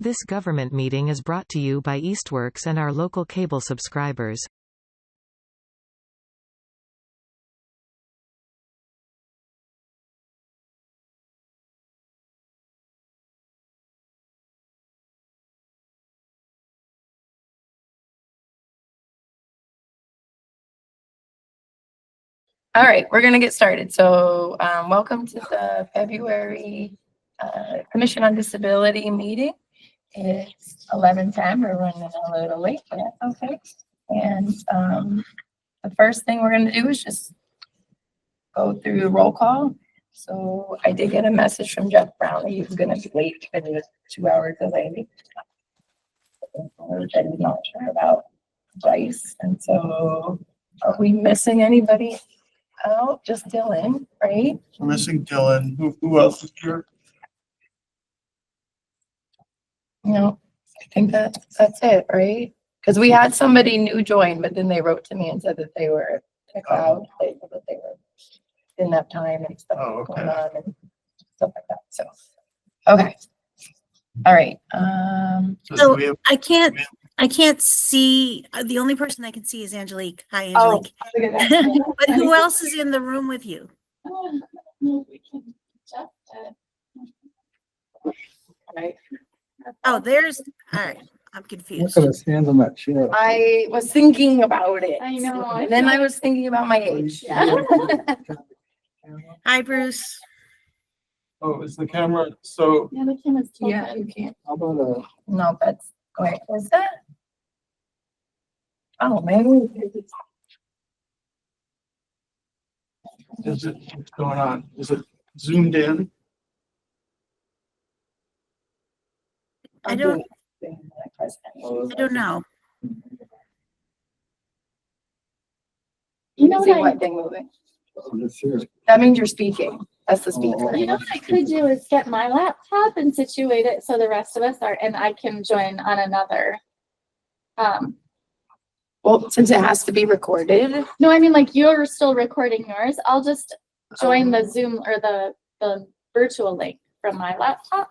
This government meeting is brought to you by Eastworks and our local cable subscribers. All right, we're going to get started. So welcome to the February Commission on Disability meeting. It's 11:10. We're running a little late, but that's okay. And the first thing we're going to do is just go through the roll call. So I did get a message from Jeff Brown. He was going to be late because it was 2 hours delayed. Which I did not sure about Dice. And so are we missing anybody? Oh, just Dylan, right? We're missing Dylan. Who else is here? No, I think that's it, right? Because we had somebody new join, but then they wrote to me and said that they were checked out. They said that they didn't have time and stuff going on and stuff like that. So, okay. All right. So I can't see. The only person I can see is Angelique. Hi, Angelique. Oh, But who else is in the room with you? we can check that. Right. Oh, there's. All right. I'm confused. Look at his hands on that chair. I was thinking about it. I know. And then I was thinking about my age. Hi, Bruce. Oh, is the camera so? Yeah, the camera's Yeah, you can't. How about No, that's wait, what's that? Oh, man. Is it what's going on? Is it zoomed in? I don't know. You know See what what thing moving? this here? That means you're speaking. That's the speaker. you know what I could do is get my laptop and situate it so the rest of us are, and I can join on another. Well, since it has to be recorded. No, I mean like you're still recording yours. I'll just join the Zoom or the virtual link from my laptop,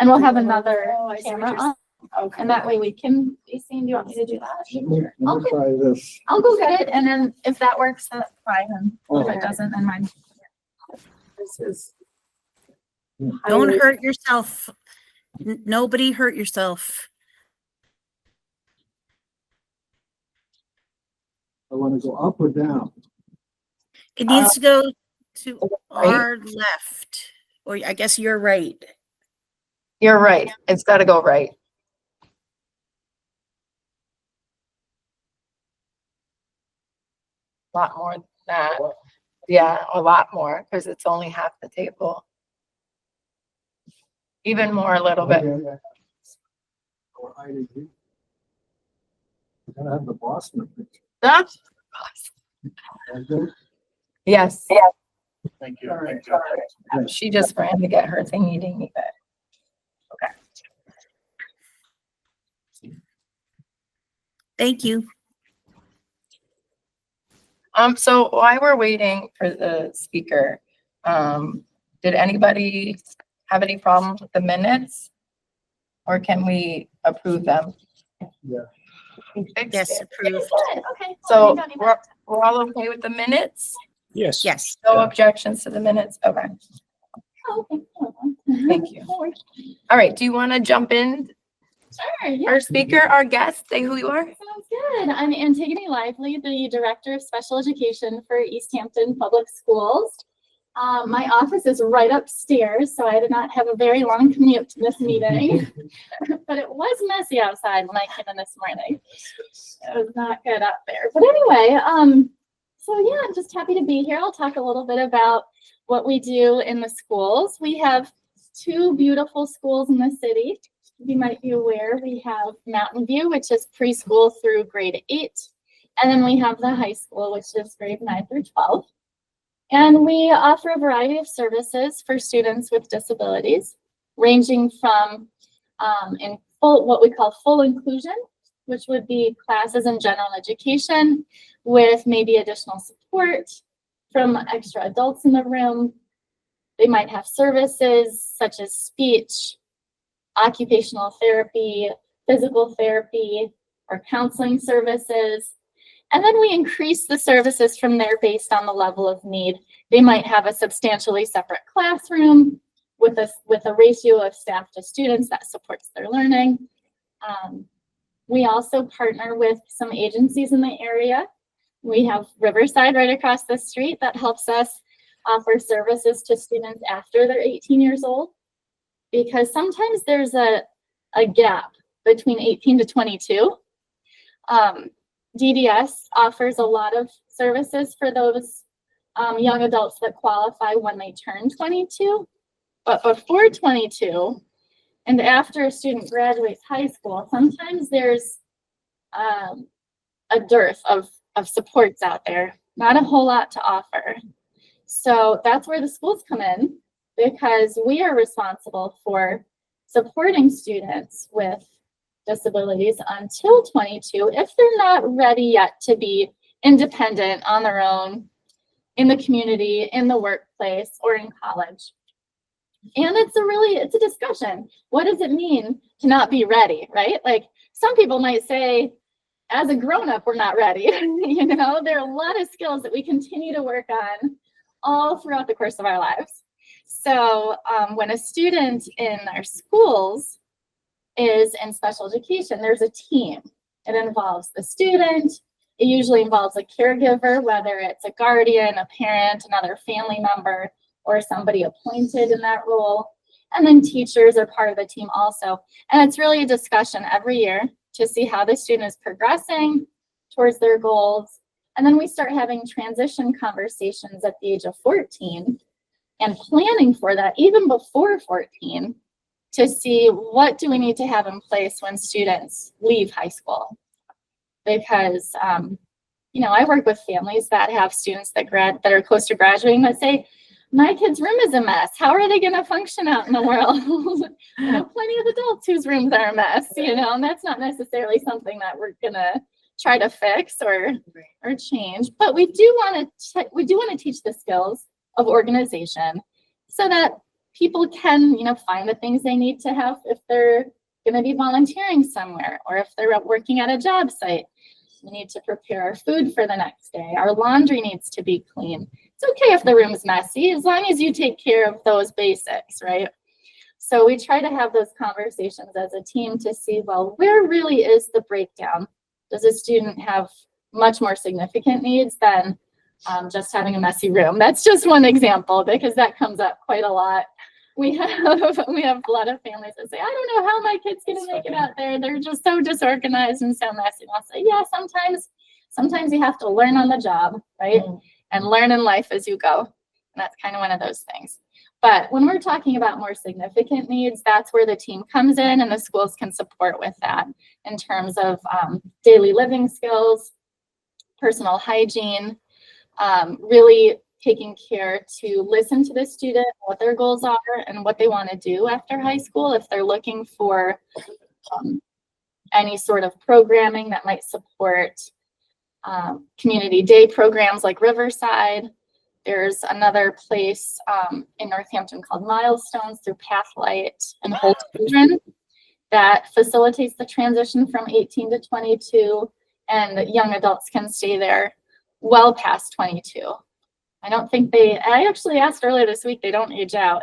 and we'll have another I see what camera you're on, Okay. and that way we can be seen. Do you want me to do that? Let me try this. I'll go get it, and then if that works, that's fine. And if it doesn't, then mine. This is. Don't hurt yourself. Nobody hurt yourself. I want to go up or down. It needs to go to right. our left, or I guess you're right. You're right. It's got to go right. A lot more than that. Yeah, a lot more because it's only half the table. Even more a little bit. Or IDG. We're gonna have the boss in the picture. That's yes. Thank you. All right. Thank you. She just ran to get her thingy dingy, but Thank you. so while we're waiting for the speaker, did anybody have any problems with the minutes? Or can we approve them? Yeah. We fixed Yes, it. approved. Okay. So we're all okay with the minutes? Yes. Yes. No objections to the minutes? Okay, Okay. thank you. All right, do you want to jump in? Sure. Yeah. Our speaker, our guest, say who you are. Sounds good. I'm Antigone Lively, the Director of Special Education for Easthampton Public Schools. My office is right upstairs, so I did not have a very long commute to this meeting, but it was messy outside when I came in this morning. It was not good up there. But anyway, so yeah, I'm just happy to be here. I'll talk a little bit about what we do in the schools. We have two beautiful schools in the city. You might be aware we have Mountain View, which is preschool through grade 8. And then we have the high school, which is grade 9 through 12. And we offer a variety of services for students with disabilities, ranging from in full, what we call full inclusion, which would be classes in general education with maybe additional support from extra adults in the room. They might have services such as speech, occupational therapy, physical therapy, or counseling services. And then we increase the services from there based on the level of need. They might have a substantially separate classroom with a ratio of staff to students that supports their learning. We also partner with some agencies in the area. We have Riverside right across the street that helps us offer services to students after they're 18 years old, because sometimes there's a gap between 18 to 22. DDS offers a lot of services for those young adults that qualify when they turn 22, but before 22 and after a student graduates high school, sometimes there's a dearth of supports out there, not a whole lot to offer. So that's where the schools come in, because we are responsible for supporting students with disabilities until 22 if they're not ready yet to be independent on their own in the community, in the workplace, or in college. And it's a discussion. What does it mean to not be ready, right? Like, some people might say, as a grown-up, we're not ready. You know, there are a lot of skills that we continue to work on all throughout the course of our lives. So when a student in our schools is in special education, there's a team. It involves the student. It usually involves a caregiver, whether it's a guardian, a parent, another family member, or somebody appointed in that role. And then teachers are part of the team also. And it's really a discussion every year to see how the student is progressing towards their goals. And then we start having transition conversations at the age of 14 and planning for that even before 14 to see what do we need to have in place when students leave high school. Because, you know, I work with families that have students that are close to graduating that say, my kid's room is a mess. How are they going to function out in the world? I know plenty of adults whose rooms are a mess, you know, and that's not necessarily something that we're going to try to fix or change. But we do want to teach the skills of organization so that people can, you know, find the things they need to have if they're going to be volunteering somewhere, or if they're working at a job site. We need to prepare our food for the next day. Our laundry needs to be clean. It's okay if the room's messy, as long as you take care of those basics, right? So we try to have those conversations as a team to see, well, where really is the breakdown? Does a student have much more significant needs than just having a messy room? That's just one example, because that comes up quite a lot. We have a lot of families that say, I don't know how my kid's gonna make it out there. They're just so disorganized and so messy. And I'll say, yeah, sometimes you have to learn on the job, right? And learn in life as you go. And that's kind of one of those things. But when we're talking about more significant needs, that's where the team comes in, and the schools can support with that in terms of daily living skills, personal hygiene, really taking care to listen to the student, what their goals are and what they want to do after high school. If they're looking for any sort of programming that might support community day programs like Riverside. There's another place in Northampton called Milestones through Pathlight and Whole Children that facilitates the transition from 18 to 22, and young adults can stay there well past 22. I actually asked earlier this week, they don't age out.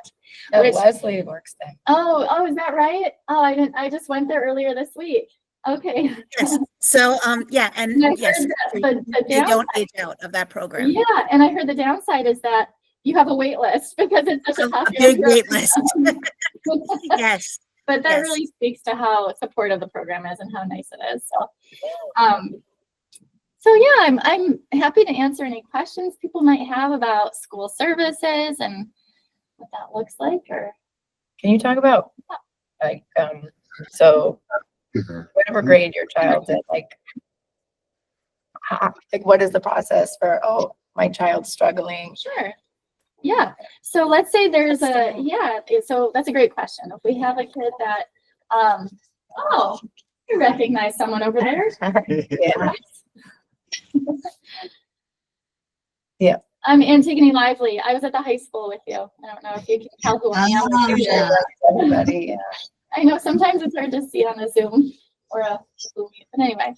Leslie works there. Oh, is that right? Oh, I just went there earlier this week. Okay. Yes. So, yeah, and yes, they don't age out of that program. Yeah, and I heard the downside is that you have a wait list because it's such a popular big wait list. Yes. But that really speaks to how supportive the program is and how nice it is. So yeah, I'm happy to answer any questions people might have about school services and what that looks like. Or can you talk about like so whatever grade your child's at, like what is the process for, oh, my child's struggling? Sure. Yeah. So let's say there's so that's a great question. If we have a kid that oh, you recognize someone over there. Yeah. Yeah. I'm Antigone Lively. I was at the high school with you. I don't know if you can tell who I am. Everybody, yeah. I know sometimes it's hard to see on a Zoom or a Google Meet, but anyway.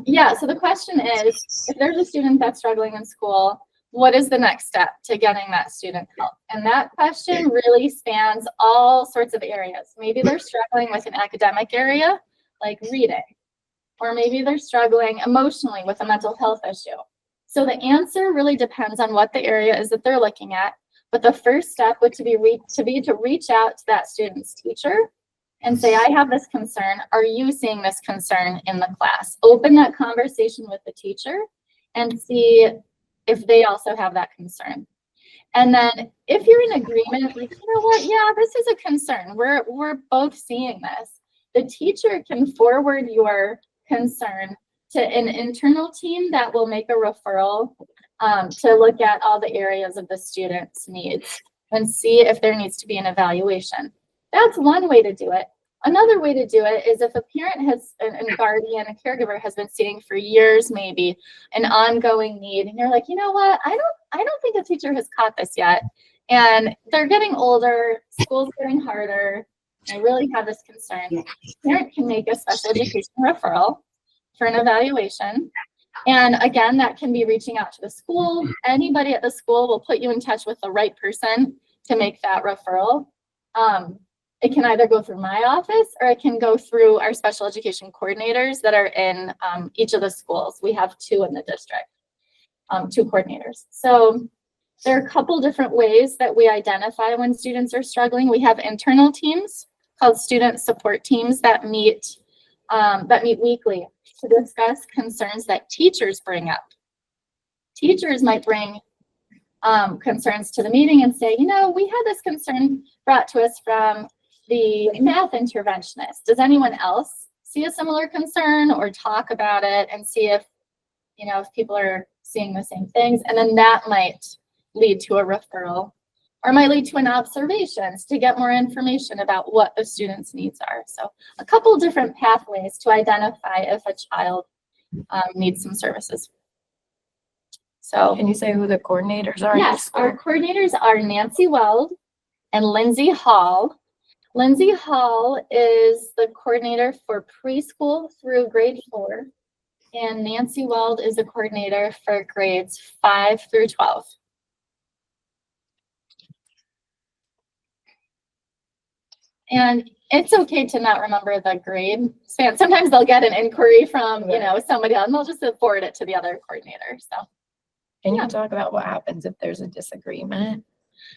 Yeah, so the question is, if there's a student that's struggling in school, what is the next step to getting that student help? And that question really spans all sorts of areas. Maybe they're struggling with an academic area, like reading, or maybe they're struggling emotionally with a mental health issue. So the answer really depends on what the area is that they're looking at. But the first step would to reach out to that student's teacher and say, I have this concern. Are you seeing this concern in the class? Open that conversation with the teacher and see if they also have that concern. And then if you're in agreement, like, you know what, yeah, this is a concern. We're both seeing this. The teacher can forward your concern to an internal team that will make a referral to look at all the areas of the student's needs and see if there needs to be an evaluation. That's one way to do it. Another way to do it is if a parent has, a guardian, a caregiver has been seeing for years, maybe an ongoing need, and you're like, you know what, I don't think a teacher has caught this yet. And they're getting older, school's getting harder. I really have this concern. The parent can make a special education referral for an evaluation. And again, that can be reaching out to the school. Anybody at the school will put you in touch with the right person to make that referral. It can either go through my office or it can go through our special education coordinators that are in each of the schools. We have 2 in the district, 2 coordinators. So there are a couple different ways that we identify when students are struggling. We have internal teams called student support teams that meet weekly to discuss concerns that teachers bring up. Teachers might bring concerns to the meeting and say, you know, we had this concern brought to us from the math interventionist. Does anyone else see a similar concern, or talk about it and see if, you know, if people are seeing the same things? And then that might lead to a referral, or might lead to an observations to get more information about what the student's needs are. So a couple different pathways to identify if a child needs some services. So Can you say who the coordinators are? yes, our coordinators are Nancy Weld and Lindsay Hall. Lindsay Hall is the coordinator for preschool through grade 4, and Nancy Weld is the coordinator for grades 5 through 12. And it's okay to not remember the grade span. Sometimes they'll get an inquiry from, you know, somebody else, and they'll just forward it to the other coordinator. So Can you talk about what happens if there's a disagreement?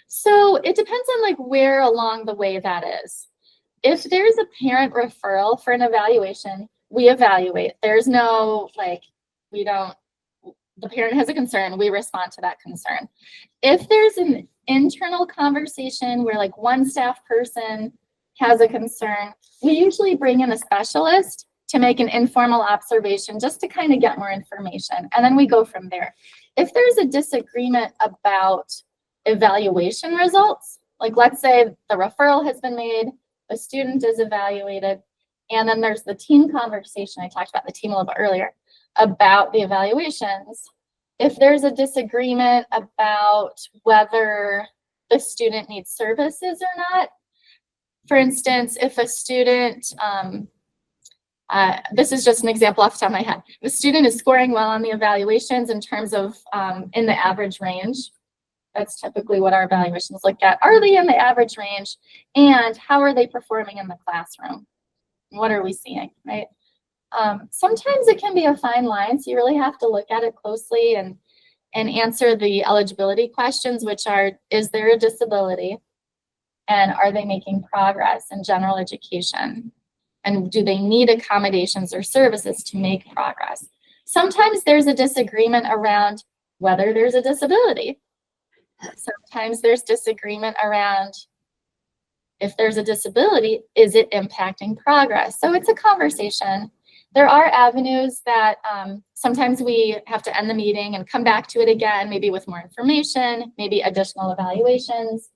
So it depends on like where along the way that is. If there's a parent referral for an evaluation, we evaluate. There's no like, the parent has a concern, we respond to that concern. If there's an internal conversation where like one staff person has a concern, we usually bring in a specialist to make an informal observation just to kind of get more information. And then we go from there. If there's a disagreement about evaluation results, like let's say the referral has been made, the student is evaluated, and then there's the team conversation I talked about, the team a little bit earlier, about the evaluations. If there's a disagreement about whether the student needs services or not, for instance, if a student, this is just an example off the top of my head, the student is scoring well on the evaluations in terms of in the average range. That's typically what our evaluations look at. Are they in the average range? And how are they performing in the classroom? What are we seeing, right? Sometimes it can be a fine line, so you really have to look at it closely and answer the eligibility questions, which are, is there a disability? And are they making progress in general education? And do they need accommodations or services to make progress? Sometimes there's a disagreement around whether there's a disability. Sometimes there's disagreement around if there's a disability, is it impacting progress? So it's a conversation. There are avenues that sometimes we have to end the meeting and come back to it again, maybe with more information, maybe additional evaluations.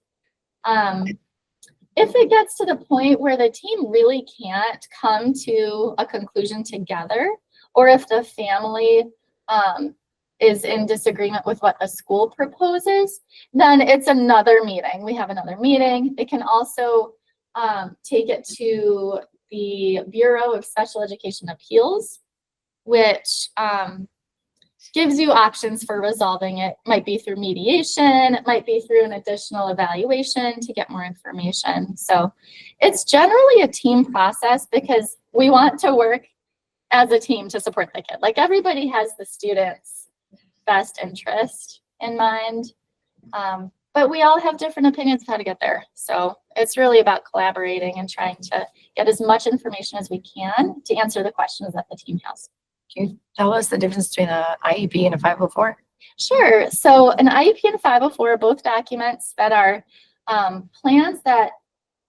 If it gets to the point where the team really can't come to a conclusion together, or if the family is in disagreement with what the school proposes, then it's another meeting. We have another meeting. It can also take it to the Bureau of Special Education Appeals, which gives you options for resolving it. Might be through mediation, it might be through an additional evaluation to get more information. So it's generally a team process because we want to work as a team to support the kid. Like everybody has the student's best interest in mind, but we all have different opinions of how to get there. So it's really about collaborating and trying to get as much information as we can to answer the questions that the team has. Can you tell us the difference between a IEP and a 504? Sure. So an IEP and 504 are both documents that are plans that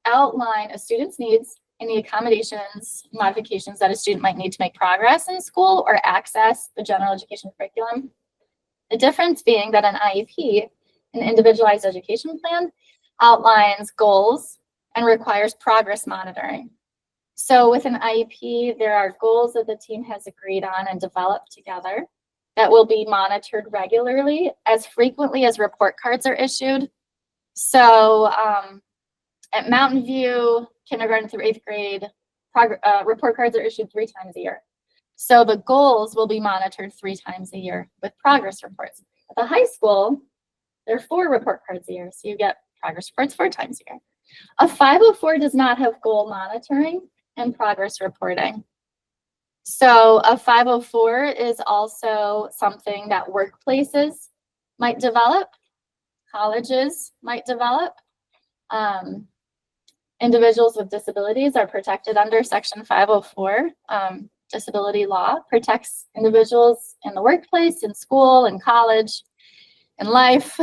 outline a student's needs and the accommodations, modifications that a student might need to make progress in school or access the general education curriculum. The difference being that an IEP, an individualized education plan, outlines goals and requires progress monitoring. So with an IEP, there are goals that the team has agreed on and developed together that will be monitored regularly as frequently as report cards are issued. So at Mountain View, kindergarten through 8th grade, report cards are issued 3 times a year. So the goals will be monitored 3 times a year with progress reports. At the high school, there are 4 report cards a year, so you get progress reports 4 times a year. A 504 does not have goal monitoring and progress reporting. So a 504 is also something that workplaces might develop, colleges might develop. Individuals with disabilities are protected under Section 504. Disability law protects individuals in the workplace, in school, in college, in life.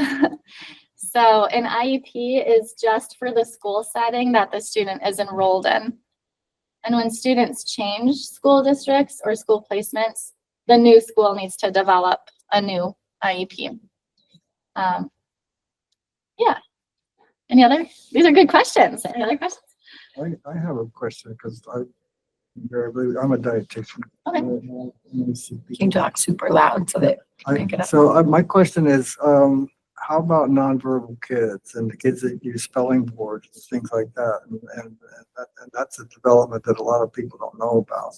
So an IEP is just for the school setting that the student is enrolled in. And when students change school districts or school placements, the new school needs to develop a new IEP. Yeah. Any other? These are good questions. Any other questions? I have a question because I'm a dietitian. Okay. Can you talk super loud so that pick it up? So my question is, how about nonverbal kids and the kids that use spelling boards and things like that? And that's a development that a lot of people don't know about.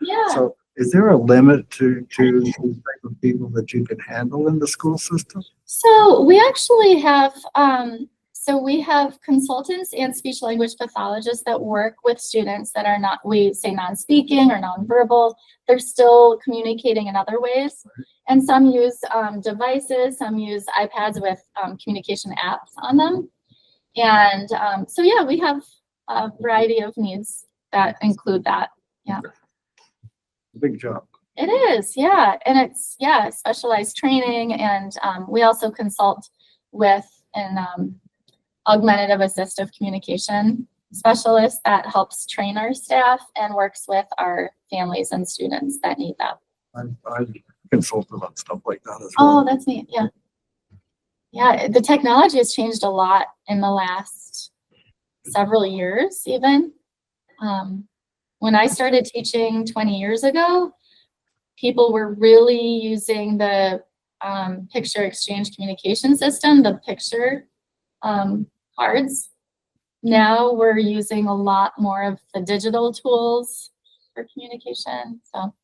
Yeah. So is there a limit to the type of people that you can handle in the school system? So we actually have, we have consultants and speech language pathologists that work with students that are not, we say non-speaking or non-verbal. They're still communicating in other ways. And some use devices, some use iPads with communication apps on them. And so yeah, we have a variety of needs that include that. Yeah. Big job. It is, yeah. And it's, yeah, specialized training. And we also consult with an augmentative assistive communication specialist that helps train our staff and works with our families and students that need that. I consulted on stuff like that as well. Oh, that's neat. Yeah. Yeah, the technology has changed a lot in the last several years, even. When I started teaching 20 years ago, people were really using the picture exchange communication system, the picture cards. Now we're using a lot more of the digital tools for communication. So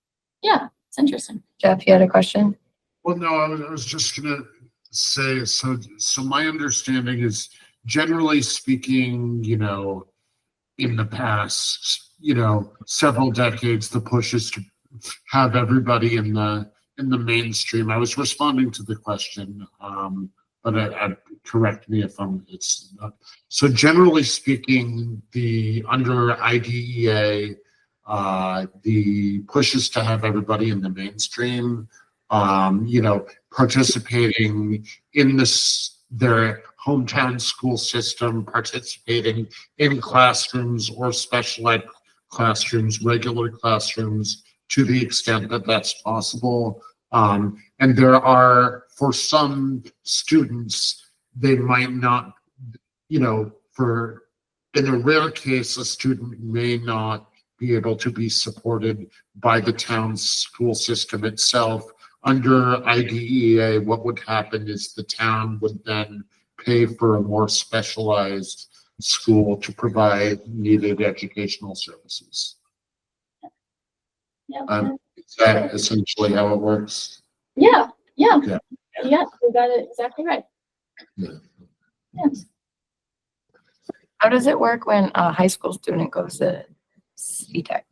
yeah, it's interesting. Jeff, you had a question? Well, no, I was just gonna say, so my understanding is, generally speaking, you know, in the past, you know, several decades, the push is to have everybody in the mainstream. I was responding to the question, but correct me if it's not. So generally speaking, under IDEA, the push is to have everybody in the mainstream, you know, participating in their hometown school system, participating in classrooms or special ed classrooms, regular classrooms, to the extent that that's possible. And there are, for some students, they might not, you know, in a rare case, a student may not be able to be supported by the town's school system itself. Under IDEA, what would happen is the town would then pay for a more specialized school to provide needed educational services. Yeah. Is that essentially how it works? Yeah. Yeah. Yeah. Yeah. You got it exactly right. Yeah. Yeah. How does it work when a high school student goes to CTEC?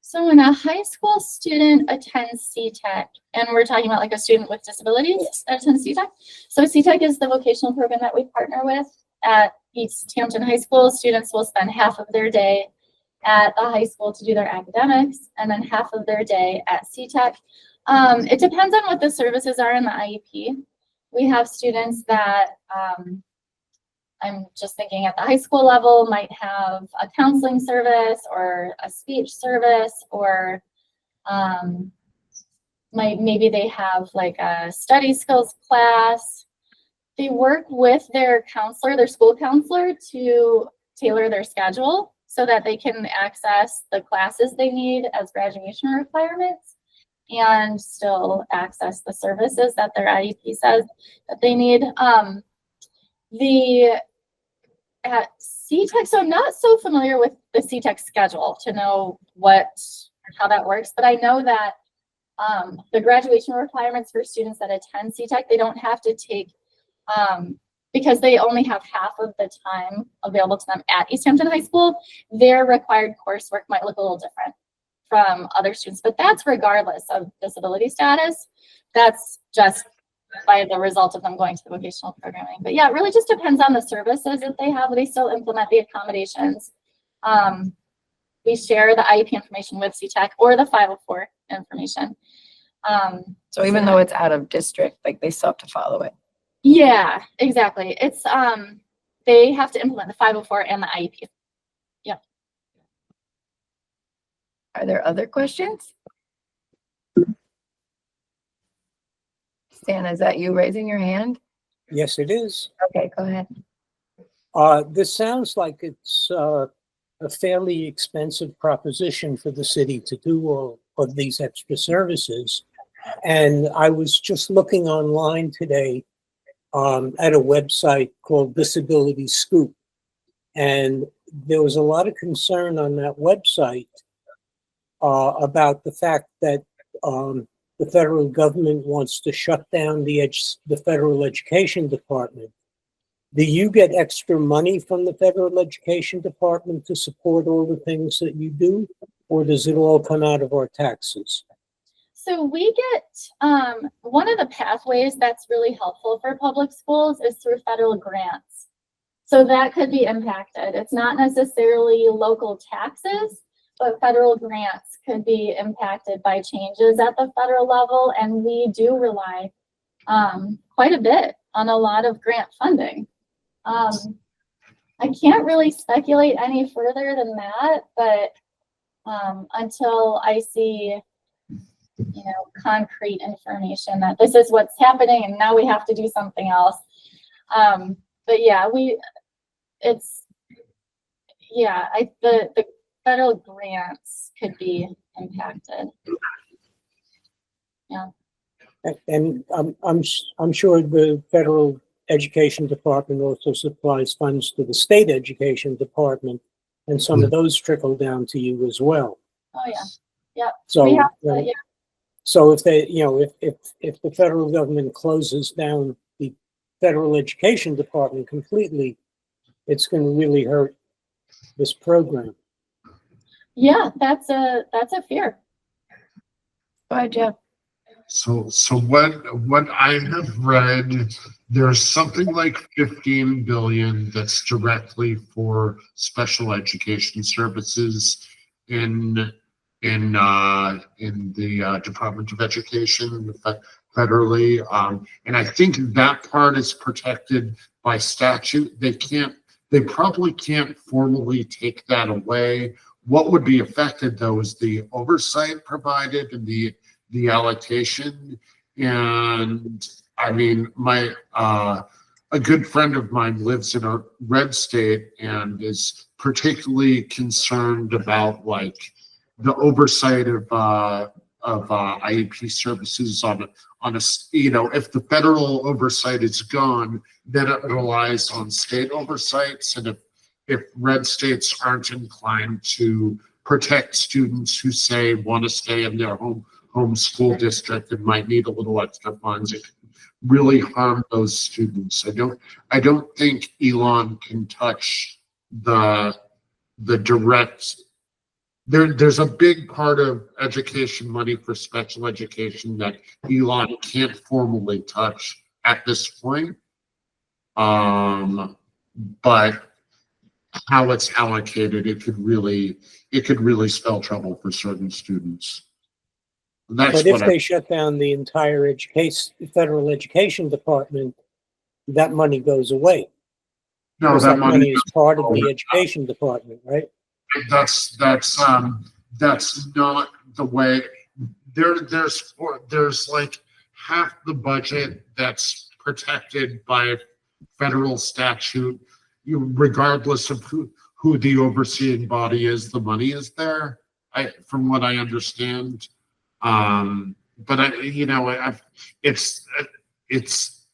So when a high school student attends CTEC, and we're talking about like a student with disabilities that attends CTEC. So CTEC is the vocational program that we partner with at Easthampton High School. Students will spend half of their day at the high school to do their academics, and then half of their day at CTEC. It depends on what the services are in the IEP. We have students that I'm just thinking at the high school level might have a counseling service or a speech service, or maybe they have like a study skills class. They work with their counselor, their school counselor, to tailor their schedule so that they can access the classes they need as graduation requirements and still access the services that their IEP says that they need. At CTEC, so I'm not so familiar with the CTEC schedule to know how that works, but I know that the graduation requirements for students that attend CTEC, they don't have to take, because they only have half of the time available to them at Easthampton High School, their required coursework might look a little different from other students, but that's regardless of disability status. That's just by the result of them going to the vocational programming. But yeah, it really just depends on the services that they have. They still implement the accommodations. We share the IEP information with CTEC or the 504 information. So even though it's out of district, like they still have to follow it. Yeah, exactly. It's they have to implement the 504 and the IEP. Yeah. Are there other questions? Stan, is that you raising your hand? Yes, it is. Okay, go ahead. This sounds like it's a fairly expensive proposition for the city to do all of these extra services. And I was just looking online today at a website called Disability Scoop. And there was a lot of concern on that website about the fact that the federal government wants to shut down the federal education department. Do you get extra money from the federal education department to support all the things that you do, or does it all come out of our taxes? So we get, one of the pathways that's really helpful for public schools is through federal grants. So that could be impacted. It's not necessarily local taxes, but federal grants could be impacted by changes at the federal level. And we do rely quite a bit on a lot of grant funding. I can't really speculate any further than that, but until I see, concrete information that this is what's happening and now we have to do something else. But yeah, the federal grants could be impacted. Yeah. And I'm sure the federal education department also supplies funds to the state education department, and some of those trickle down to you as well. Oh yeah. Yeah. So, yeah. So if they, if the federal government closes down the federal education department completely, it's going to really hurt this program. Yeah, that's a fear. Go ahead, Jeff. So what I have read, there's something like 15 billion that's directly for special education services in the Department of Education federally, and I think that part is protected by statute. They probably can't formally take that away. What would be affected though is the oversight provided and the allocation. And I mean, a good friend of mine lives in a red state and is particularly concerned about like the oversight of IEP services on a, if the federal oversight is gone, then it relies on state oversights. And if red states aren't inclined to protect students who say want to stay in their home school district and might need a little extra funds, it can really harm those students. I don't think Elon can touch the direct. There's a big part of education money for special education that Elon can't formally touch at this point. But how it's allocated, it could really spell trouble for certain students. That's But if what they shut down the entire federal education department, that money goes away. no, Because that that money money, is part of the education department, right? that's not the way. There's like half the budget that's protected by federal statute. Regardless of who the overseeing body is, the money is there. From what I understand. But it's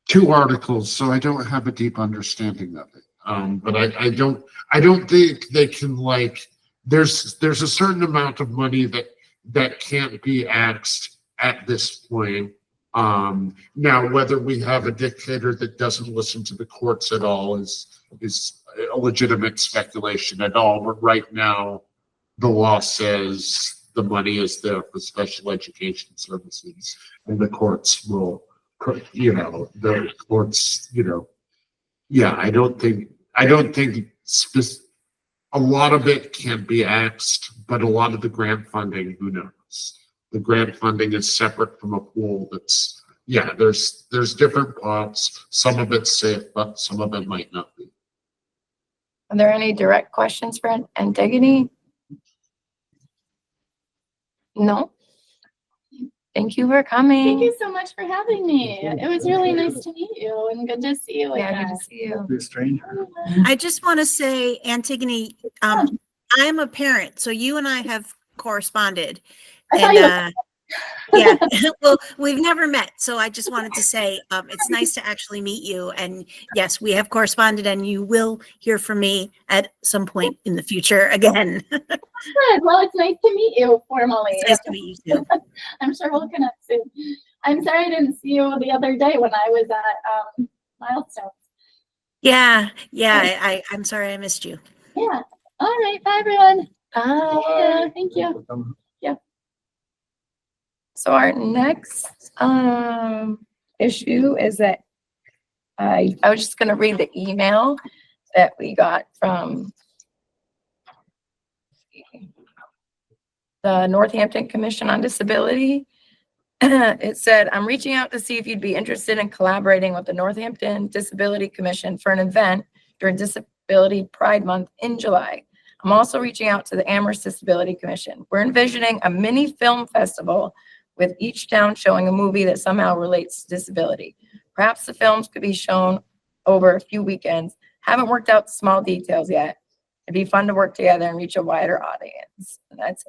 2 articles, so I don't have a deep understanding of it. But I don't think they can, like, there's a certain amount of money that can't be axed at this point. Now, whether we have a dictator that doesn't listen to the courts at all is a legitimate speculation at all. But right now, the law says the money is there for special education services, and the courts will, the courts, yeah, I don't think a lot of it can't be axed, but a lot of the grant funding, who knows? The grant funding is separate from a pool that's, yeah, there's different pots. Some of it's safe, but some of it might not be. Are there any direct questions for Antigone? No? Thank you for coming. Thank you so much for having me. It was really nice to meet you and good to see you Yeah, again. good to see you. Be a stranger. I just want to say, Antigone, I'm a parent, so you and I have corresponded. I thought And you yeah, well, we've never met, so I just wanted to say it's nice to actually meet you. And yes, we have corresponded, and you will hear from me at some point in the future again. Good. Well, it's nice to meet you formally. It's nice to meet you too. I'm sure we'll connect soon. I'm sorry I didn't see you the other day when I was at Milestones. Yeah, I'm sorry I missed you. Yeah. All right. Bye, everyone. Bye. Yeah, thank you. So our next issue is that I was just going to read the email that we got from the Northampton Commission on Disability. It said, I'm reaching out to see if you'd be interested in collaborating with the Northampton Disability Commission for an event during Disability Pride Month in July. I'm also reaching out to the Amherst Disability Commission. We're envisioning a mini film festival with each town showing a movie that somehow relates to disability. Perhaps the films could be shown over a few weekends. Haven't worked out the small details yet. It'd be fun to work together and reach a wider audience. And that's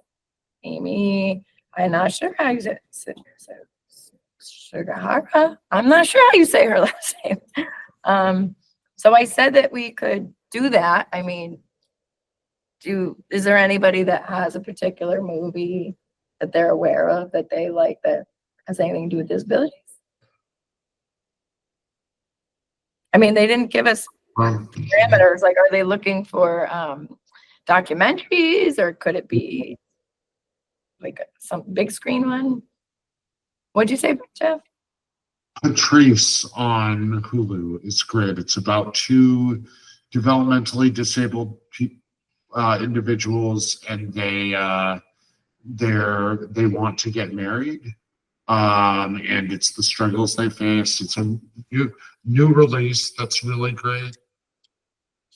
Amy. I'm not sure how you say it. Sugahara. I'm not sure how you say her last name. So I said that we could do that. I mean, is there anybody that has a particular movie that they're aware of that they like that has anything to do with disabilities? I mean, they didn't give us parameters. Like, are they looking for documentaries, or could it be like some big screen one? What'd you say, Jeff? Patrice on Hulu is great. It's about 2 developmentally disabled individuals, and they want to get married, and it's the struggles they face. It's a new release that's really great.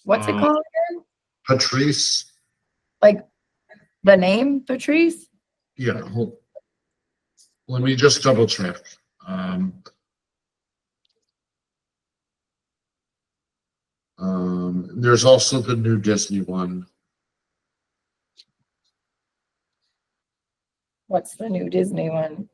What's it called again? Patrice. Like the name Patrice? Yeah, let me just double check. There's also the new Disney one. What's the new Disney one?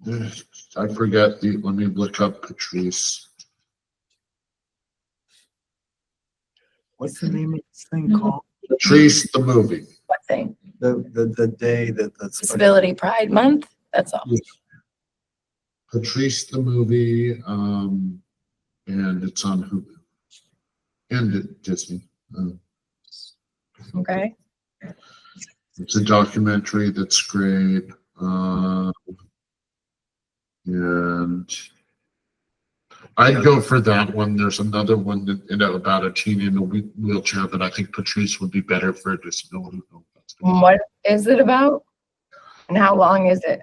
I forget let me look up Patrice. What's the name of this thing called? Patrice, the movie. What thing? The day that the Disability Pride Month? That's all. Yeah. Patrice, the movie, and it's on Hulu. And at Disney. Okay. It's a documentary that's great. And I'd go for that one. There's another one that, about a teen in a wheelchair, but I think Patrice would be better for a disability film. What is it about? And how long is it?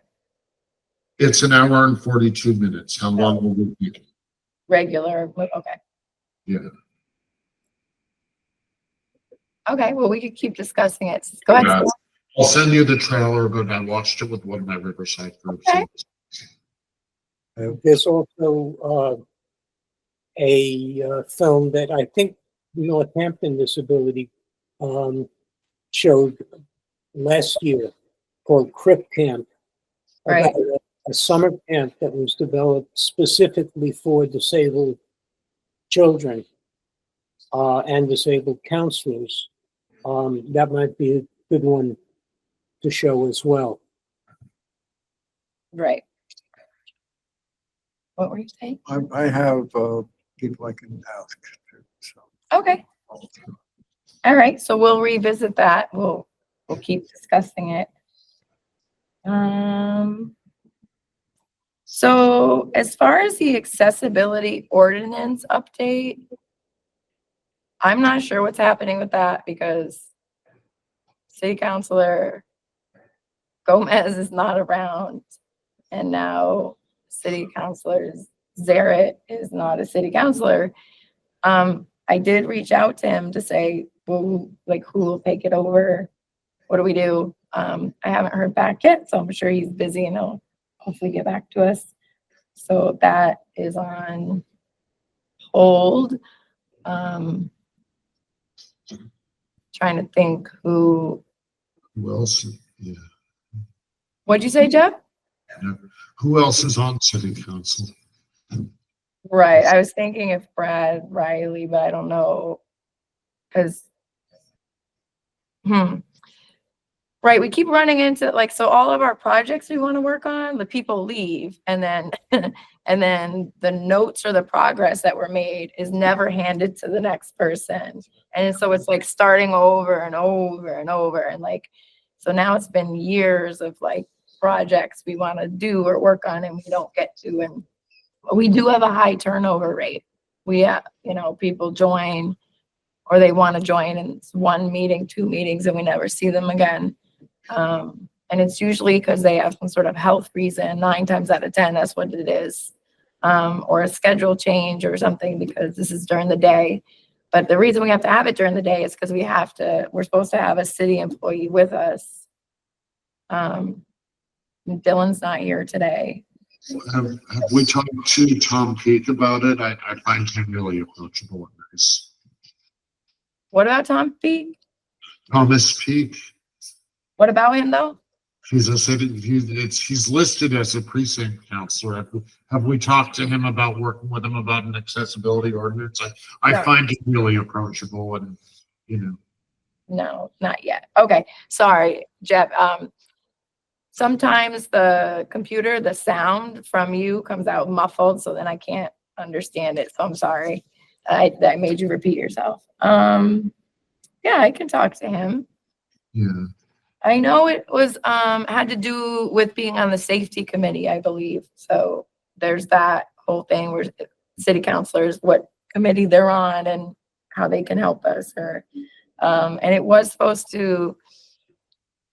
It's an hour and 42 minutes. How long will it be? Regular? Okay. Yeah. Okay, well, we could keep discussing it. Go ahead. Yeah. Steve. I'll send you the trailer, but I watched it with one of my Riverside groups. Okay. There's also a film that I think Northampton Disability showed last year called Crip Camp. Right. About a summer camp that was developed specifically for disabled children and disabled counselors. That might be a good one to show as well. Right. What were you saying? I have people I can ask to, so. Okay. All right, so we'll revisit that. We'll keep discussing it. So as far as the accessibility ordinance update, I'm not sure what's happening with that because City Councilor Gomez is not around, and now City Councilor Zaret is not a city councilor. I did reach out to him to say, well, like, who will take it over? What do we do? I haven't heard back yet, so I'm sure he's busy and he'll hopefully get back to us. So that is on hold. Trying to think who else? Yeah. What'd you say, Jeff? Yeah. Who else is on city council? Right. I was thinking if Brad Riley, but I don't know. Because, right, we keep running into, like, so all of our projects we want to work on, the people leave, and then and then the notes or the progress that were made is never handed to the next person. And so it's like starting over and over and over. And like, so now it's been years of like projects we want to do or work on and we don't get to. And we do have a high turnover rate. We have, people join or they want to join and it's 1 meeting, 2 meetings, and we never see them again. And it's usually because they have some sort of health reason. 9 times out of 10, that's what it is. Or a schedule change or something, because this is during the day. But the reason we have to have it during the day is because we're supposed to have a city employee with us. Dylan's not here today. Have we talked to Tom Peake about it? I find him really approachable and nice. What about Tom Peake? Thomas Peake. What about him though? He's he's listed as a precinct counselor. Have we talked to him about working with him about an accessibility ordinance? I find him really approachable and, No, not yet. Okay, sorry, Jeff. Sometimes the computer, the sound from you comes out muffled, so then I can't understand it. So I'm sorry that made you repeat yourself. Yeah, I can talk to him. Yeah. I know it was had to do with being on the safety committee, I believe. So there's that whole thing where city councilors, what committee they're on and how they can help us. And it was supposed to,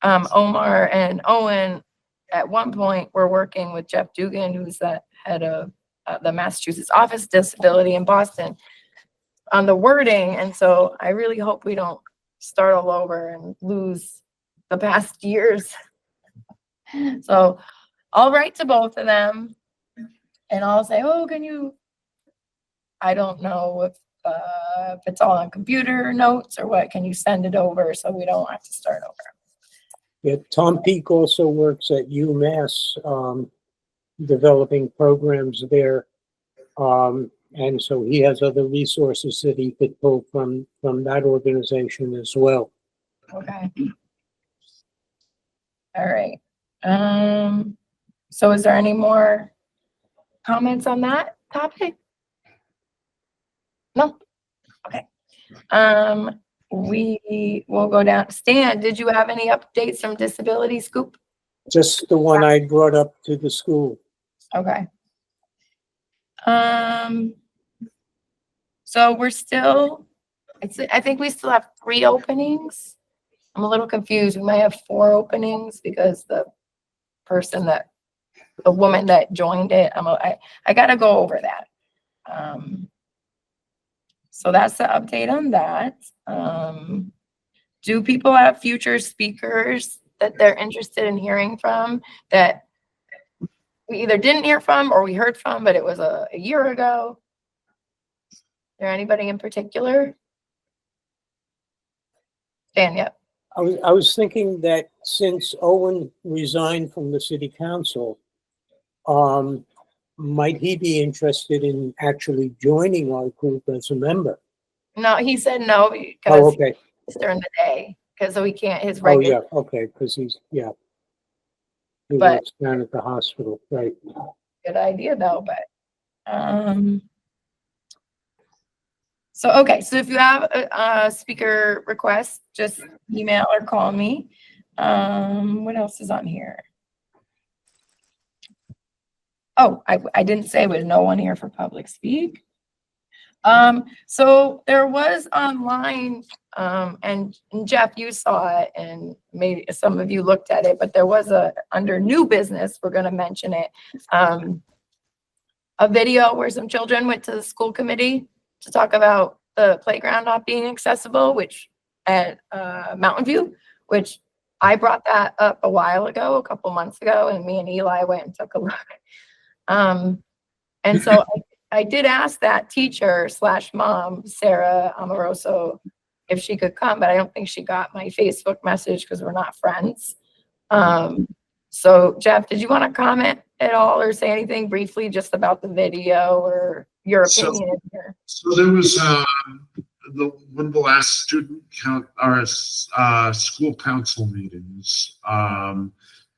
Omar and Owen at one point were working with Jeff Dugan, who's the head of the Massachusetts Office of Disability in Boston, on the wording. And so I really hope we don't start all over and lose the past years. So I'll write to both of them and I'll say, oh, I don't know if it's all on computer notes or what, can you send it over so we don't have to start over? Yeah, Tom Peake also works at UMass developing programs there. And so he has other resources that he could pull from that organization as well. Okay. All right. So is there any more comments on that topic? No? Okay. We will go down. Stan, did you have any updates from Disability Scoop? Just the one I brought up to the school. Okay. So we're still, I think we still have 3 openings. I'm a little confused. We might have 4 openings because the woman that joined it, I gotta go over that. So that's the update on that. Do people have future speakers that they're interested in hearing from that we either didn't hear from or we heard from, but it was a year ago? Is there anybody in particular? Dan, yep. I was thinking that since Owen resigned from the city council, might he be interested in actually joining our group as a member? No, he said no Oh, because okay. it's during the day, because he can't, his Oh, regular. yeah, okay, because he But- works down at the hospital, right? Good idea though, but, so, okay, so if you have a speaker request, just email or call me. What else is on here? Oh, I didn't say with no one here for public speak. So there was online, and Jeff, you saw it, and maybe some of you looked at it, but there was under new business, we're gonna mention it, a video where some children went to the school committee to talk about the playground not being accessible, which at Mountain View, which I brought that up a while ago, a couple months ago, and me and Eli went and took a look. And so I did ask that teacher / mom, Sarah Amoroso, if she could come, but I don't think she got my Facebook message because we're not friends. So Jeff, did you want to comment at all or say anything briefly just about the video or your opinion here? So there was one of the last school council meetings.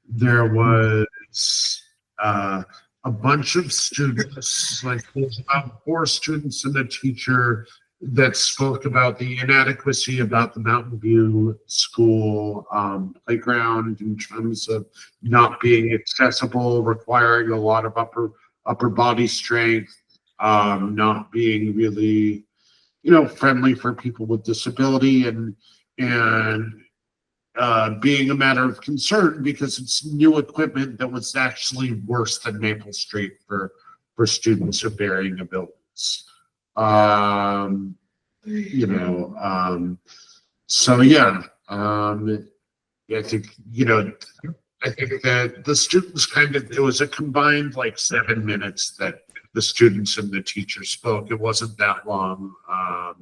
There was a bunch of students, like there's about 4 students and a teacher that spoke about the inadequacy about the Mountain View school playground in terms of not being accessible, requiring a lot of upper body strength, not being really, friendly for people with disability, and being a matter of concern because it's new equipment that was actually worse than Maple Street for students of varying abilities. So yeah, I think, I think that the students it was a combined like 7 minutes that the students and the teacher spoke. It wasn't that long. I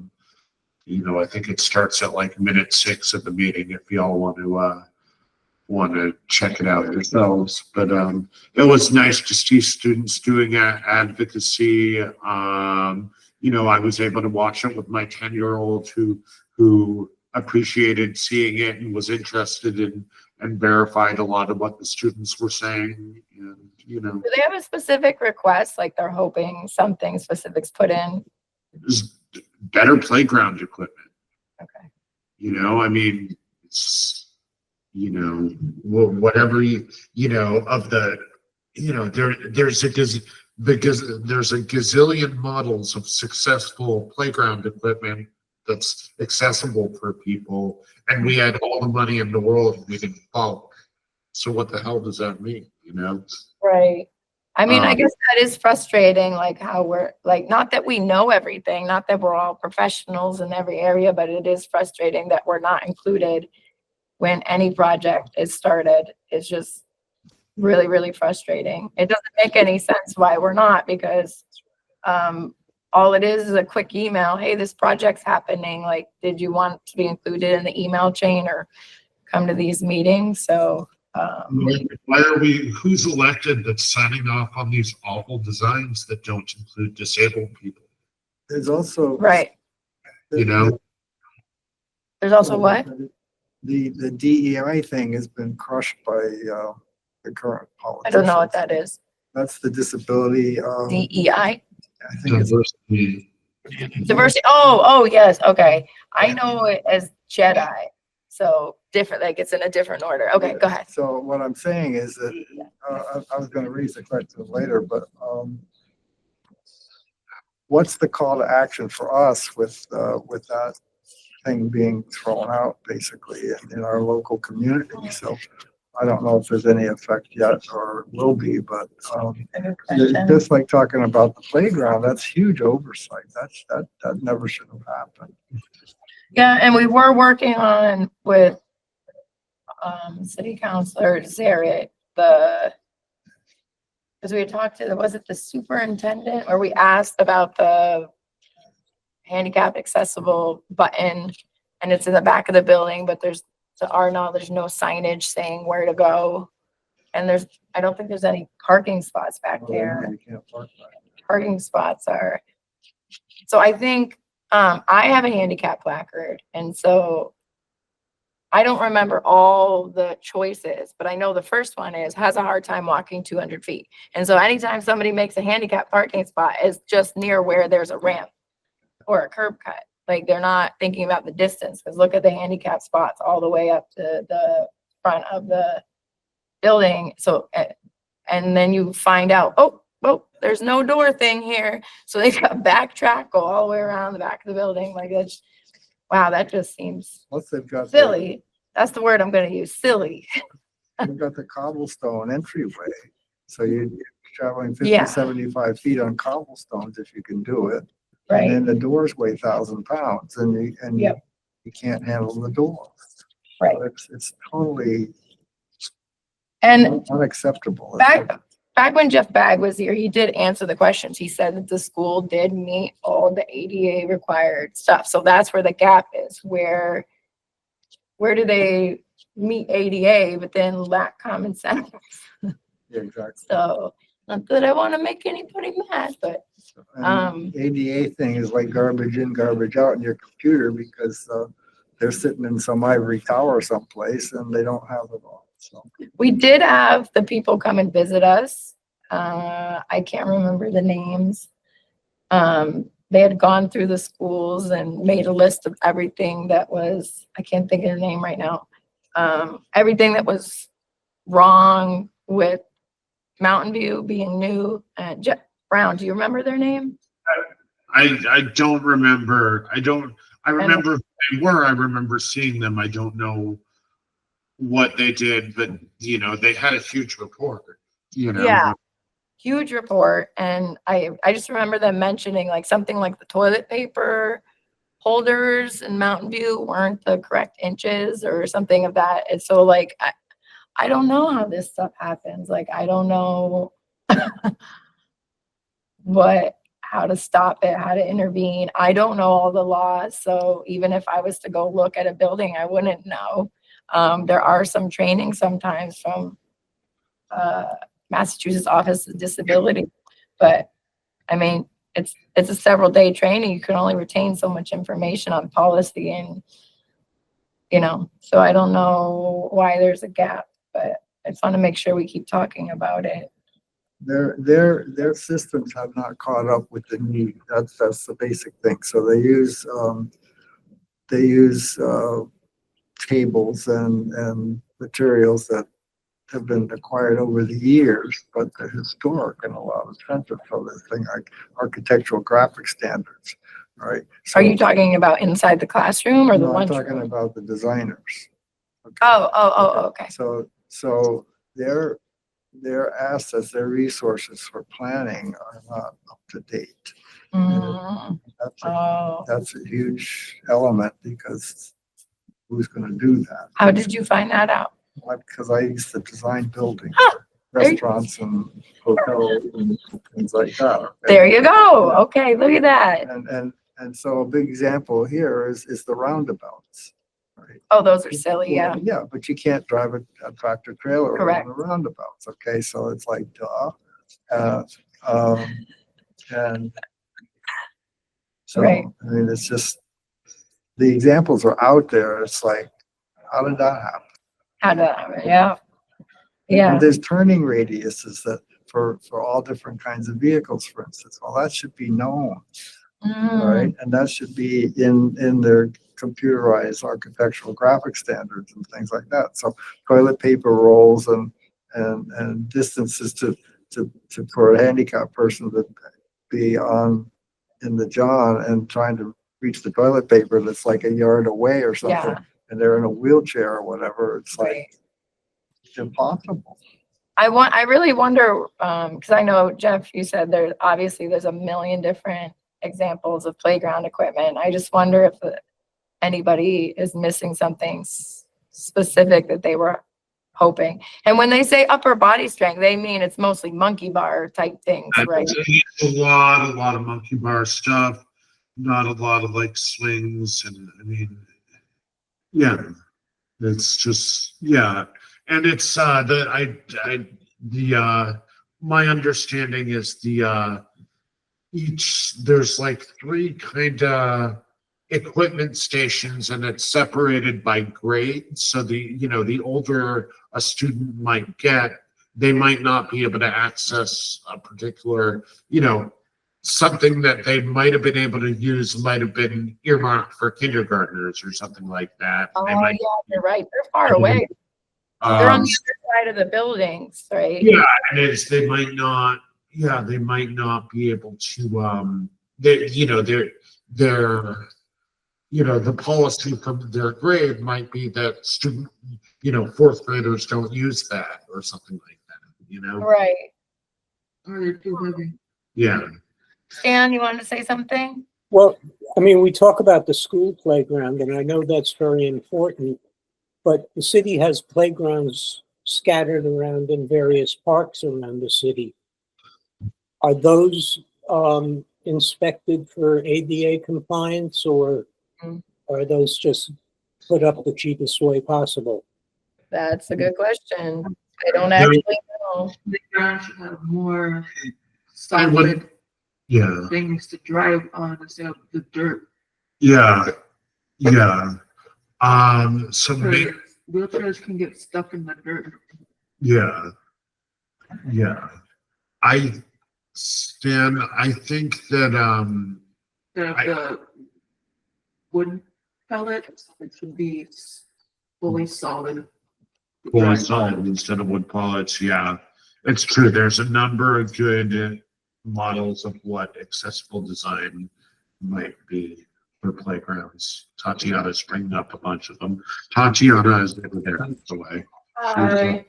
think it starts at like minute 6 of the meeting if y'all want to check it out yourselves. But it was nice to see students doing advocacy. I was able to watch it with my 10-year-old who appreciated seeing it and was interested in and verified a lot of what the students were saying. And, Do they have a specific request, like they're hoping something specific's put in? Better playground equipment. Okay. It's, whatever of the, there's a gazillion models of successful playground equipment that's accessible for people, and we had all the money in the world and we didn't follow. So what the hell does that mean? Right. I mean, I guess that is frustrating, like how we're like, not that we know everything, not that we're all professionals in every area, but it is frustrating that we're not included when any project is started. It's just really, really frustrating. It doesn't make any sense why we're not, because all it is a quick email. Hey, this project's happening. Like, did you want to be included in the email chain or come to these meetings? So Why are we, who's elected that's signing off on these awful designs that don't include disabled people? There's also. Right. You know? There's also what? The DEI thing has been crushed by the current I politicians. don't know what that is. That's the disability. DEI? I think it's Diversity. Diversity. Oh, yes. Okay. I know it as Jedi. So different, like it's in a different order. Okay, go ahead. So what I'm saying is that I was going to raise the question later, but what's the call to action for us with that thing being thrown out basically in our local community? So I don't know if there's any effect yet or will be, but just like talking about the playground, that's huge oversight. That never should have happened. Yeah, and we were working on with city councilor Zaret, because we had talked to, was it the superintendent, or we asked about the handicap accessible button, and it's in the back of the building, but there's, to our knowledge, no signage saying where to go. And I don't think there's any parking spots back there. You can't park that. Parking spots are, so I think, I have a handicap placard, and so I don't remember all the choices, but I know the first one is has a hard time walking 200 feet. And so anytime somebody makes a handicap parking spot, it's just near where there's a ramp or a curb cut. Like they're not thinking about the distance, because look at the handicap spots all the way up to the front of the building. So, and then you find out, oh, there's no door thing here. So they got backtrack, go all the way around the back of the building. Like that's, wow, that just seems Plus they've got silly. That's the word I'm going to use, silly. They've got the cobblestone entryway. So you're traveling 50, Yeah. 75 feet on cobblestones if you can do it. Right. And then the doors weigh 1,000 pounds and Yep. you can't handle the door. Right. So it's totally And unacceptable. back when Jeff Bagg was here, he did answer the questions. He said that the school did meet all the ADA required stuff. So that's where the gap is. Where do they meet ADA but then lack common sense? Yeah, exactly. So not that I want to make anybody mad, but And ADA thing is like garbage in, garbage out in your computer because they're sitting in some ivory tower someplace and they don't have it all. So we did have the people come and visit us. I can't remember the names. They had gone through the schools and made a list of everything that was, I can't think of the name right now. Everything that was wrong with Mountain View being new. Jeff Brown, do you remember their name? I don't remember. I remember who they were. I remember seeing them. I don't know what they did, but you know, they had a huge report, you know. Yeah, huge report. And I just remember them mentioning like something like the toilet paper holders in Mountain View weren't the correct inches or something of that. And so like, I don't know how this stuff happens. Like, I don't know how to stop it, how to intervene. I don't know all the laws. So even if I was to go look at a building, I wouldn't know. There are some training sometimes from Massachusetts Office of Disability, but I mean, it's a several day training. You can only retain so much information on policy and, you know, so I don't know why there's a gap, but I just want to make sure we keep talking about it. their systems have not caught up with the need. That's the basic thing. So they use tables and materials that have been acquired over the years, but they're historic and a lot expensive for this thing, like architectural graphic standards, right? So, Are you talking about inside the classroom or the no, I'm lunchroom? talking about the designers. Okay. Oh, okay. So their assets, their resources for planning are not up to date. Mm, That's a huge element because who's going to do that? how did you find that out? Because I used to design buildings, there you- restaurants and hotels and things like that. okay? There you go. Okay, look at that. And so a big example here is the roundabouts. right? Oh, those are silly, yeah. Yeah, but you can't drive a tractor trailer Correct. around the roundabouts, okay? So it's like, duh. Um, and so, Right. I mean, it's just, the examples are out there. It's like, how did that happen? How to, yeah, And yeah. there's turning radiuses that for all different kinds of vehicles, for instance. Well, that should be known, right? And that should be in their computerized architectural graphic standards and things like that. So toilet paper rolls and distances to for a handicapped person to be on in the john and trying to reach the toilet paper that's like a yard away or something, Yeah. and they're in a wheelchair or whatever. It's like Right. it's impossible. I really wonder, because I know, Jeff, you said there's a million different examples of playground equipment. I just wonder if anybody is missing something specific that they were hoping. And when they say upper body strength, they mean it's mostly monkey bar type things, right? A lot of monkey bar stuff, not a lot of like swings, and I mean, yeah, it's just, yeah. And it's my understanding is there's like three kind of equipment stations, and it's separated by grade. So the older a student might get, they might not be able to access a particular, something that they might have been able to use might have been earmarked for kindergartners or something like that. Oh, They might, yeah, you're right. They're far away. They're on the other side of the buildings, right? Yeah, and they might not, they might not be able to, the policy from their grade might be that fourth graders don't use that or something like that, Right. Or they're too heavy. Yeah. Stan, you wanted to say something? Well, I mean, we talk about the school playground, and I know that's very important, but the city has playgrounds scattered around in various parks around the city. Are those inspected for ADA compliance, or are those just put up the cheapest way possible? That's a good question. I don't actually know. The ground should have more I would, solid yeah, things to drive on instead of the dirt. yeah, yeah. So maybe, Wheelchairs can get stuck in the dirt. yeah, yeah. Stan, I think that, The wood pellets, it should be fully solid. fully solid instead of wood pellets, yeah. It's true. There's a number of good models of what accessible design might be for playgrounds. Tatiana's bringing up a bunch of them. Tatiana is over there, by the way. Hi.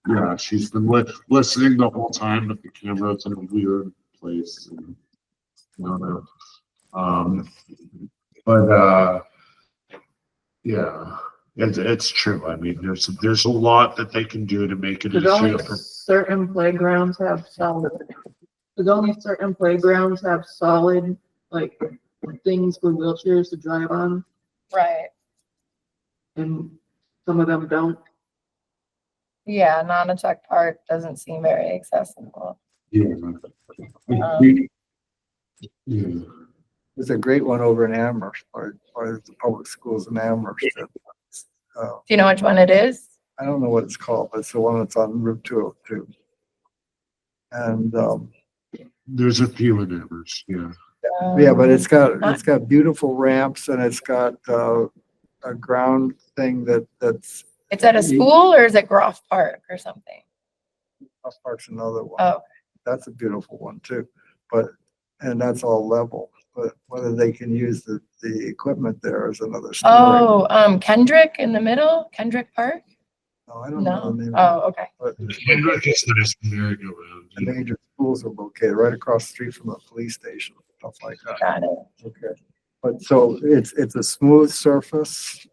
Yeah, she's been listening the whole time, but the camera's in a weird place. And, I don't know. Yeah, it's true. I mean, there's a lot that they can do to make it There's only certain playgrounds have solid. There's only certain playgrounds have solid, like, things for wheelchairs to drive on, Right. and some of them don't. Yeah, Nonotuck Park doesn't seem very accessible. Yeah. Yeah. There's a great one over in Amherst, or the public schools in Amherst. Do you know which one it is? I don't know what it's called, but it's the one that's on Route 202. And There's a few in Amherst, yeah. yeah, but it's got beautiful ramps, and it's got a ground thing that's It's at a school, or is it Groff Park or something? Park's another one. Oh, That's a beautiful one too, and that's all level. But whether they can use the equipment there is another story. oh, Kendrick in the middle, Kendrick Park? No, I don't know No. the name. Oh, okay. But Kendrick is nice merry-go-round. the major schools are located right across the street from the police station, stuff like that. Got it. Okay, but so it's a smooth surface,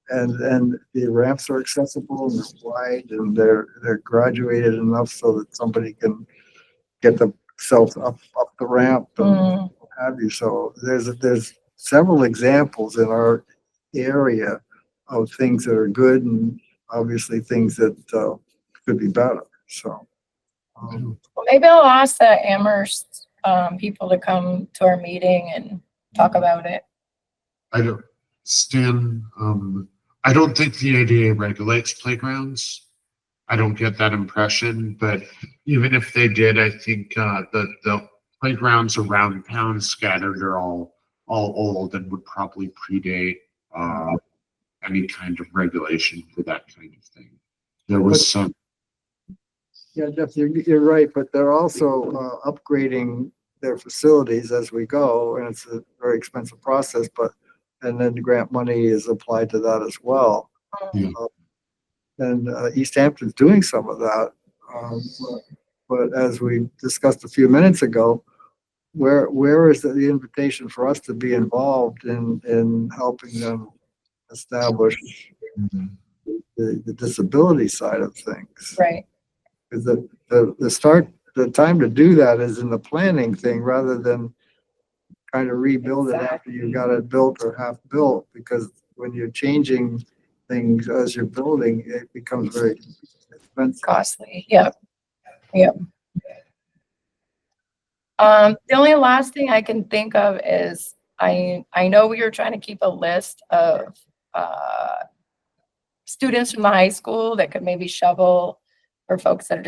and the ramps are accessible and they're wide and they're graduated enough so that somebody can get themselves up the ramp and what have you. So there's several examples in our area of things that are good and obviously things that could be better. So, Well, maybe I'll ask the Amherst people to come to our meeting and talk about it. I don't, Stan, I don't think the ADA regulates playgrounds. I don't get that impression, but even if they did, I think the playgrounds around town scattered are all old and would probably predate any kind of regulation for that kind of thing. There was some. yeah, Jeff, you're right, but they're also upgrading their facilities as we go, and it's a very expensive process, but, and then the grant money is applied to that as well. Yeah. And Easthampton's doing some of that. But as we discussed a few minutes ago, where is the invitation for us to be involved in helping them establish the disability side of things? Right. Because the time to do that is in the planning thing rather than trying to rebuild it after you got it built or half built, because when you're changing things as you're building, it becomes very expensive. Costly. Yep. Yep. The only last thing I can think of is I know we were trying to keep a list of students from the high school that could maybe shovel for folks that are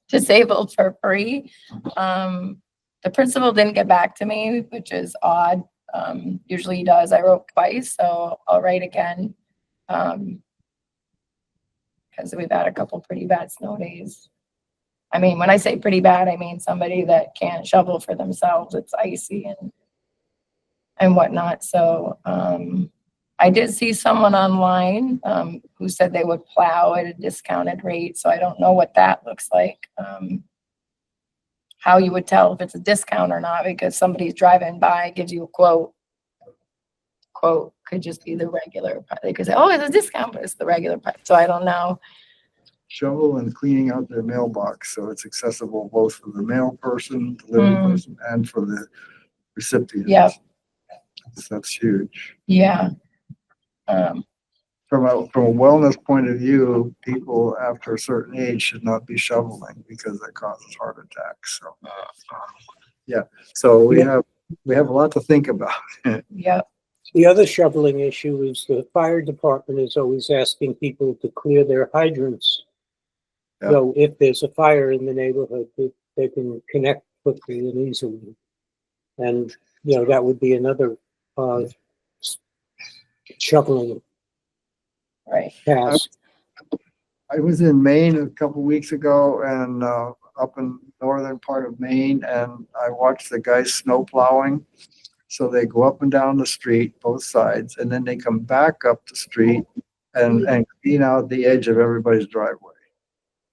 disabled for free. The principal didn't get back to me, which is odd. Usually he does. I wrote twice, so I'll write again. Because we've had a couple pretty bad snow days. I mean, when I say pretty bad, I mean somebody that can't shovel for themselves. It's icy and whatnot. So I did see someone online who said they would plow at a discounted rate. So I don't know what that looks like. How you would tell if it's a discount or not, because somebody's driving by, gives you a quote. Quote could just be the regular price. They could say, oh, it's a discount, but it's the regular price. So I don't know. Shovel and cleaning out their mailbox, so it's accessible both for the mail person, delivery person, and for the recipient. Yep. So that's huge. Yeah. From a wellness point of view, people after a certain age should not be shoveling because that causes heart attacks. So, yeah. So we have a lot to think about. Yep. The other shoveling issue is the fire department is always asking people to clear their hydrants. Yeah. So if there's a fire in the neighborhood, they can connect quickly and easily. And, you know, that would be another shoveling Right. task. I was in Maine a couple weeks ago and up in northern part of Maine, and I watched the guys snow plowing. So they go up and down the street, both sides, and then they come back up the street and clean out the edge of everybody's driveway.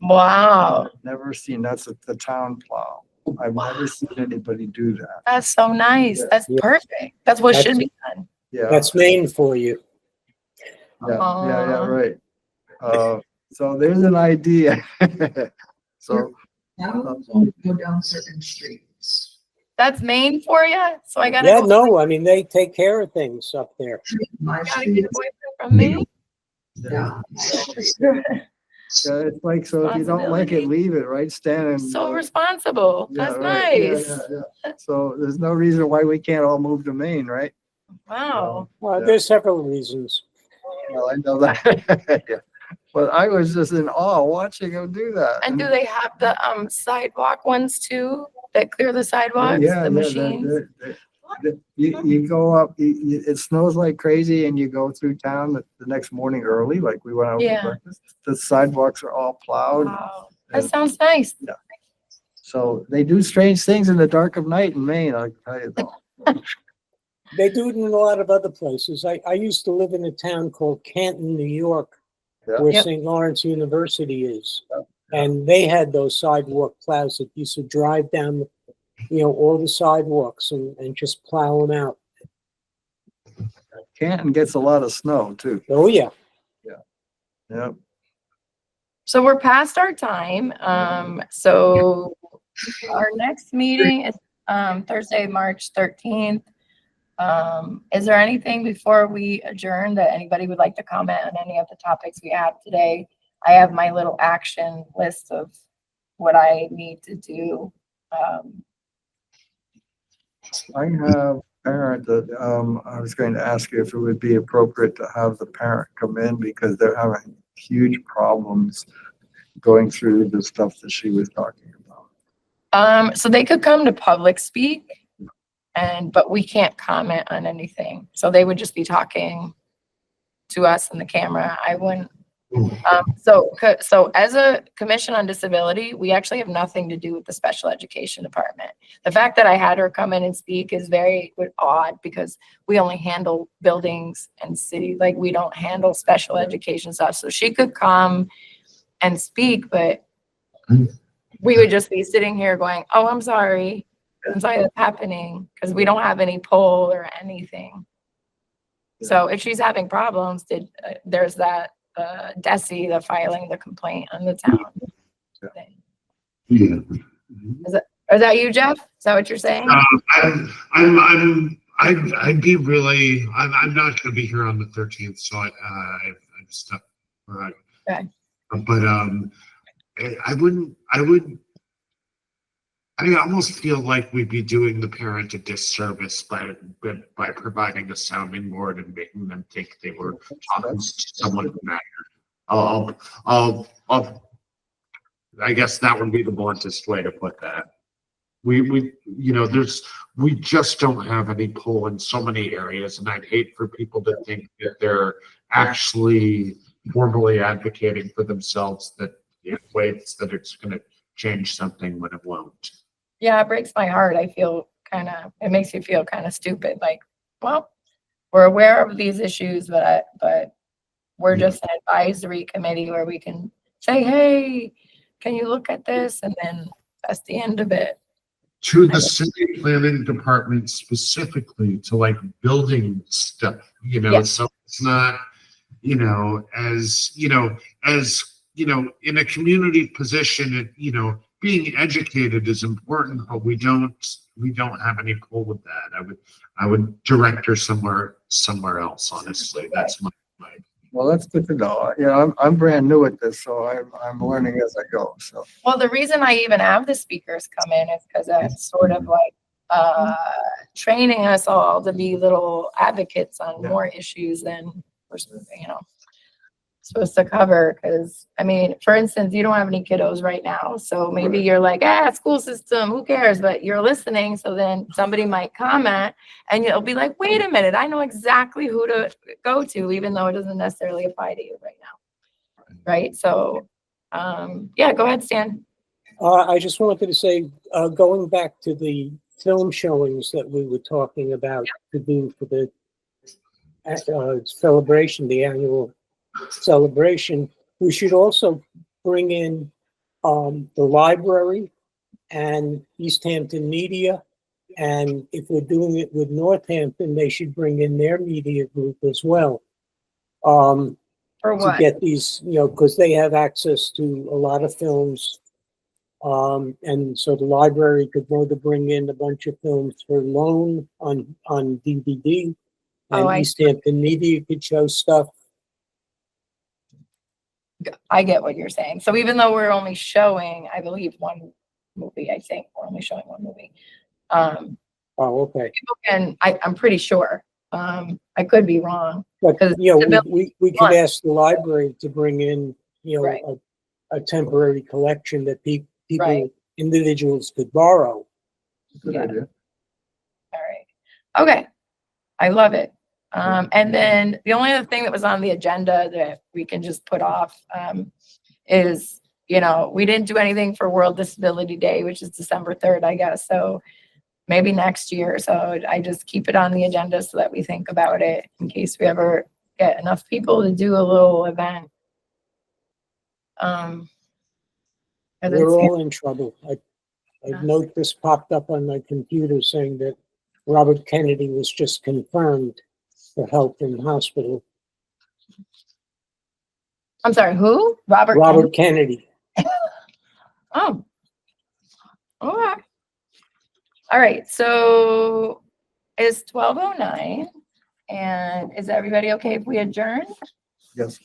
Wow. Never seen, that's the town plow. I've never seen anybody do that. That's so nice. Yeah. That's perfect. That's what should be done. Yeah. That's Maine for you. Yeah, right. So there's an idea. So Now only go down certain streets. That's Maine for you. So I gotta Yeah, go no, I mean, they take care of things up there. My gotta street, get a boyfriend from Maine. yeah. yeah, it's like, so if you don't like it, leave it, right? Stand and. So responsible. Yeah, That's right. Yeah, nice. yeah. So there's no reason why we can't all move to Maine, right? Wow. Well, Yeah. there's several reasons. Well, I know that. Yeah. But I was just in awe watching them do that. And do they have the sidewalk ones too that clear the sidewalks? Yeah, The machines? You go up, it snows like crazy and you go through town the next morning early, like we went out Yeah. for breakfast. The sidewalks are all plowed. Wow. That sounds nice. So they do strange things in the dark of night in Maine, I can tell you though. They do it in a lot of other places. I used to live in a town called Canton, New York, Yeah. where Yep. St. Lawrence University is. Yep. And they had those sidewalk plows that used to drive down, all the sidewalks and just plow them out. Canton gets a lot of snow too. Oh, yeah. Yeah. So we're past our time. So our next meeting is Thursday, March 13th. Is there anything before we adjourn that anybody would like to comment on any of the topics we have today? I have my little action list of what I need to do. I have a parent that, I was going to ask you if it would be appropriate to have the parent come in because they're having huge problems going through the stuff that she was talking about. So they could come to public speak but we can't comment on anything. So they would just be talking to us in the camera. I wouldn't. So as a Commission on Disability, we actually have nothing to do with the special education department. The fact that I had her come in and speak is very odd because we only handle buildings and city, like we don't handle special education stuff. So she could come and speak, but we would just be sitting here going, oh, I'm sorry that's happening, because we don't have any poll or anything. So if she's having problems, there's that DESI, the filing the complaint on the town thing. Yeah. Is that you, Jeff? Is that what you're saying? I'd be really, I'm not going to be here on the 13th, so I'm stuck. Okay. But I almost feel like we'd be doing the parent a disservice by providing a sounding board and making them think they were talking to someone who mattered. I guess that would be the bluntest way to put that. We just don't have any pull in so many areas, and I'd hate for people to think that they're actually formally advocating for themselves that in ways that it's going to change something when it won't. Yeah, it breaks my heart. I feel it makes you feel kind of stupid. Like, well, we're aware of these issues, but we're just an advisory committee where we can say, hey, can you look at this? And then that's the end of it. To the city planning department specifically, to like building stuff, so it's not, as in a community position, being educated is important, but we don't have any pull with that. I would direct her somewhere else, honestly. That's my Well, that's good to know. I'm brand new at this, so I'm learning as I go. So. Well, the reason I even have the speakers come in is because it's sort of like training us all to be little advocates on more issues than we're supposed to cover. Because for instance, you don't have any kiddos right now, so maybe you're like, school system, who cares? But you're listening, so then somebody might comment and you'll be like, wait a minute, I know exactly who to go to, even though it doesn't necessarily apply to you right now. Right? So go ahead, Stan. I just wanted to say, going back to the film showings that we were talking about to do for the celebration, the annual celebration, we should also bring in the library and Easthampton Media, and if we're doing it with Northampton, they should bring in their media group as well. For what? To get these, because they have access to a lot of films, and so the library could go to bring in a bunch of films for loan on DVD, and Easthampton Media could show stuff. I get what you're saying. So even though we're only showing, I believe, one movie, I think we're only showing one movie. Okay. And I'm pretty sure. I could be wrong. But we could ask the library to bring in, a temporary collection that people, individuals could borrow. Good idea. All right. Okay. I love it. And then the only other thing that was on the agenda that we can just put off is, we didn't do anything for World Disability Day, which is December 3rd, I guess. So maybe next year. So I just keep it on the agenda so that we think about it in case we ever get enough people to do a little event. We're all in trouble. I note this popped up on my computer saying that Robert Kennedy was just confirmed for health in the hospital. I'm sorry, who? Robert Kennedy. Oh, okay. All right. So It's 12:09. And is everybody okay if we adjourn? Yes.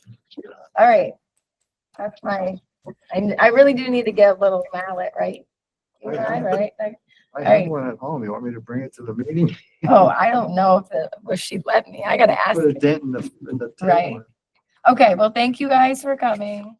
All right. That's I really do need to get a little mallet, right? You and I, right? I have Alright. one at home. You want me to bring it to the meeting? Oh, I don't know if she let me. I gotta ask. Put a dent in the Right. table. Okay, well, thank you guys for coming.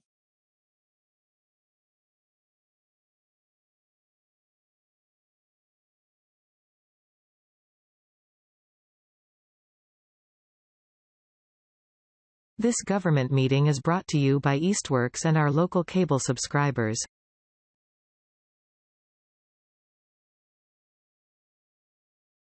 This government meeting is brought to you by Eastworks and our local cable subscribers.